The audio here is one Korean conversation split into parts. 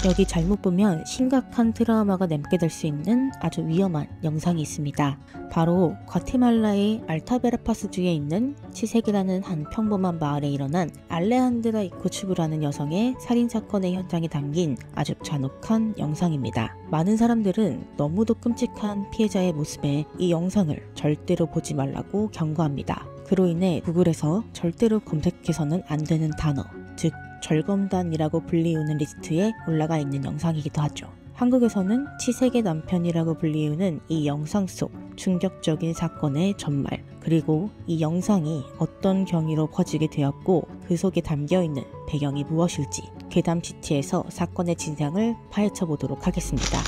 여기 잘못 보면 심각한 트라우마가 남게 될 수 있는 아주 위험한 영상이 있습니다. 바로 과테말라의 알타베라파스주에 있는 치색이라는 한 평범한 마을에 일어난 알레한드라 이코추브라는 여성의 살인사건의 현장이 담긴 아주 잔혹한 영상입니다. 많은 사람들은 너무도 끔찍한 피해자의 모습에 이 영상을 절대로 보지 말라고 경고합니다. 그로 인해 구글에서 절대로 검색해서는 안 되는 단어, 즉 절검단이라고 불리우는 리스트에 올라가 있는 영상이기도 하죠. 한국에서는 치색의 남편이라고 불리우는 이 영상 속 충격적인 사건의 전말, 그리고 이 영상이 어떤 경위로 퍼지게 되었고 그 속에 담겨있는 배경이 무엇일지 괴담치티에서 사건의 진상을 파헤쳐 보도록 하겠습니다.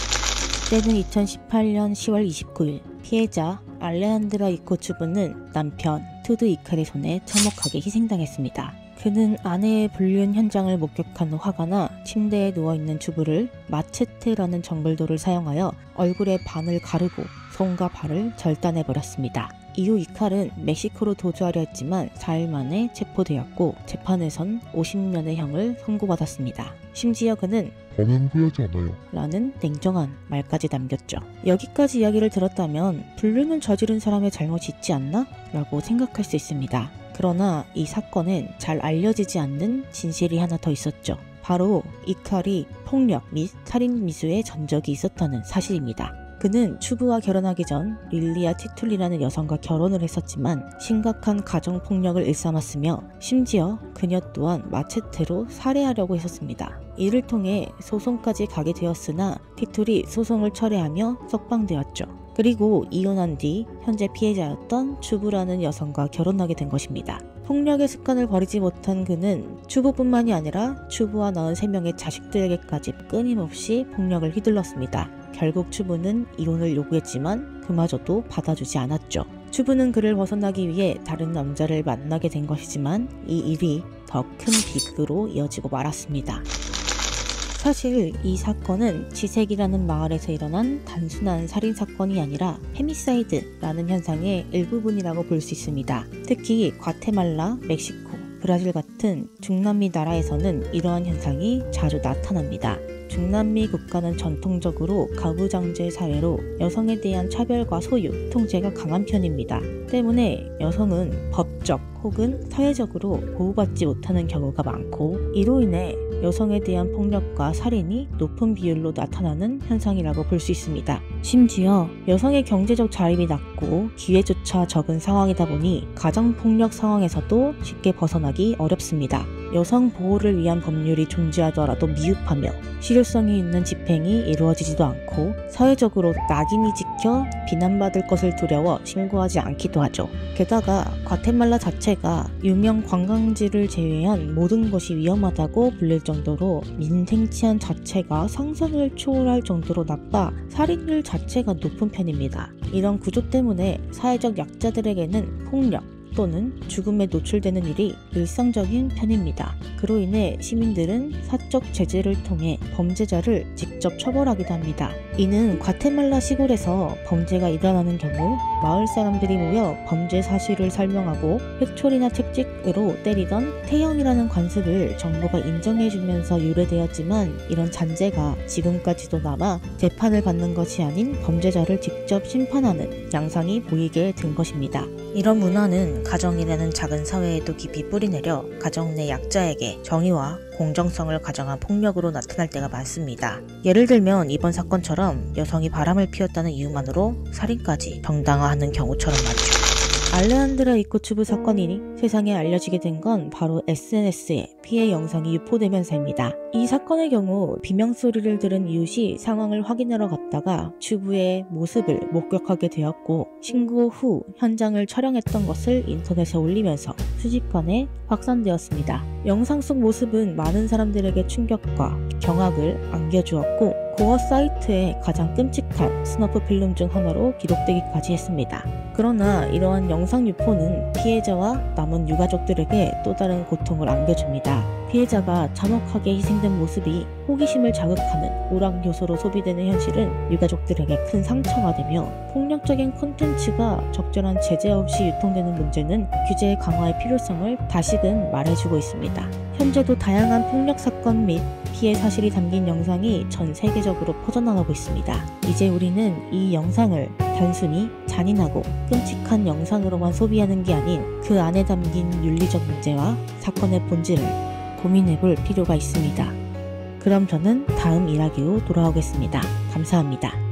때는 2018년 10월 29일 피해자 알레한드라 이코추브는 남편 투드 이칼의 손에 참혹하게 희생당했습니다. 그는 아내의 불륜 현장을 목격한 후 화가 나 침대에 누워있는 주부를 마체테라는 정글도를 사용하여 얼굴의 반을 가르고 손과 발을 절단해버렸습니다. 이후 이칼은 멕시코로 도주하려 했지만 4일 만에 체포되었고 재판에선 50년의 형을 선고받았습니다. 심지어 그는 범행 후회하지 않아요 라는 냉정한 말까지 남겼죠. 여기까지 이야기를 들었다면 불륜을 저지른 사람의 잘못이 있지 않나? 라고 생각할 수 있습니다. 그러나 이 사건엔 잘 알려지지 않는 진실이 하나 더 있었죠. 바로 이칼이 폭력 및 살인 미수의 전적이 있었다는 사실입니다. 그는 추부와 결혼하기 전 릴리아 티툴리라는 여성과 결혼을 했었지만 심각한 가정폭력을 일삼았으며 심지어 그녀 또한 마체테로 살해하려고 했었습니다. 이를 통해 소송까지 가게 되었으나 티툴이 소송을 철회하며 석방되었죠. 그리고 이혼한 뒤 현재 피해자였던 추부라는 여성과 결혼하게 된 것입니다. 폭력의 습관을 버리지 못한 그는 추부뿐만이 아니라 추부와 낳은 3명의 자식들에게까지 끊임없이 폭력을 휘둘렀습니다. 결국 추부는 이혼을 요구했지만 그마저도 받아주지 않았죠. 추부는 그를 벗어나기 위해 다른 남자를 만나게 된 것이지만 이 일이 더 큰 비극으로 이어지고 말았습니다. 사실 이 사건은 치색이라는 마을에서 일어난 단순한 살인사건이 아니라 페미사이드라는 현상의 일부분이라고 볼 수 있습니다. 특히 과테말라, 멕시코, 브라질 같은 중남미 나라에서는 이러한 현상이 자주 나타납니다. 중남미 국가는 전통적으로 가부장제 사회로 여성에 대한 차별과 소유, 통제가 강한 편입니다. 때문에 여성은 법적 혹은 사회적으로 보호받지 못하는 경우가 많고 이로 인해 여성에 대한 폭력과 살인이 높은 비율로 나타나는 현상이라고 볼 수 있습니다. 심지어 여성의 경제적 자립이 낮고 기회조차 적은 상황이다 보니 가정폭력 상황에서도 쉽게 벗어나기 어렵습니다. 여성 보호를 위한 법률이 존재하더라도 미흡하며 실효성이 있는 집행이 이루어지지도 않고 사회적으로 낙인이 찍혀 비난받을 것을 두려워 신고하지 않기도 하죠. 게다가 과테말라 자체가 유명 관광지를 제외한 모든 것이 위험하다고 불릴 정도로 민생 치안 자체가 상상을 초월할 정도로 나빠 살인율 자체가 높은 편입니다. 이런 구조 때문에 사회적 약자들에게는 폭력 또는 죽음에 노출되는 일이 일상적인 편입니다. 그로 인해 시민들은 사적 제재를 통해 범죄자를 직접 처벌하기도 합니다. 이는 과테말라 시골에서 범죄가 일어나는 경우 마을 사람들이 모여 범죄 사실을 설명하고 획초리나 책찍으로 때리던 태형이라는 관습을 정부가 인정해주면서 유래되었지만 이런 잔재가 지금까지도 남아 재판을 받는 것이 아닌 범죄자를 직접 심판하는 양상이 보이게 된 것입니다. 이런 문화는 가정이라는 작은 사회에도 깊이 뿌리내려 가정 내 약자에게 정의와 공정성을 가정한 폭력으로 나타날 때가 많습니다. 예를 들면 이번 사건처럼 여성이 바람을 피웠다는 이유만으로 살인까지 정당화하는 경우처럼 말이죠. 알레한드라 이코추브 사건이 세상에 알려지게 된 건 바로 SNS에 피해 영상이 유포되면서입니다. 이 사건의 경우 비명소리를 들은 이웃이 상황을 확인하러 갔다가 추부의 모습을 목격하게 되었고 신고 후 현장을 촬영했던 것을 인터넷에 올리면서 순식간에 확산되었습니다. 영상 속 모습은 많은 사람들에게 충격과 경악을 안겨주었고 고어 사이트에 가장 끔찍한 스너프 필름 중 하나로 기록되기까지 했습니다. 그러나 이러한 영상 유포는 피해자와 남은 유가족들에게 또 다른 고통을 안겨줍니다. 피해자가 잔혹하게 희생된 모습이 호기심을 자극하는 오락요소로 소비되는 현실은 유가족들에게 큰 상처가 되며 폭력적인 콘텐츠가 적절한 제재 없이 유통되는 문제는 규제 강화의 필요성을 다시금 말해주고 있습니다. 현재도 다양한 폭력 사건 및 피해 사실이 담긴 영상이 전 세계적으로 퍼져나가고 있습니다. 이제 우리는 이 영상을 단순히 잔인하고 끔찍한 영상으로만 소비하는 게 아닌 그 안에 담긴 윤리적 문제와 사건의 본질을 고민해볼 필요가 있습니다. 그럼 저는 다음 이야기로 돌아오겠습니다. 감사합니다.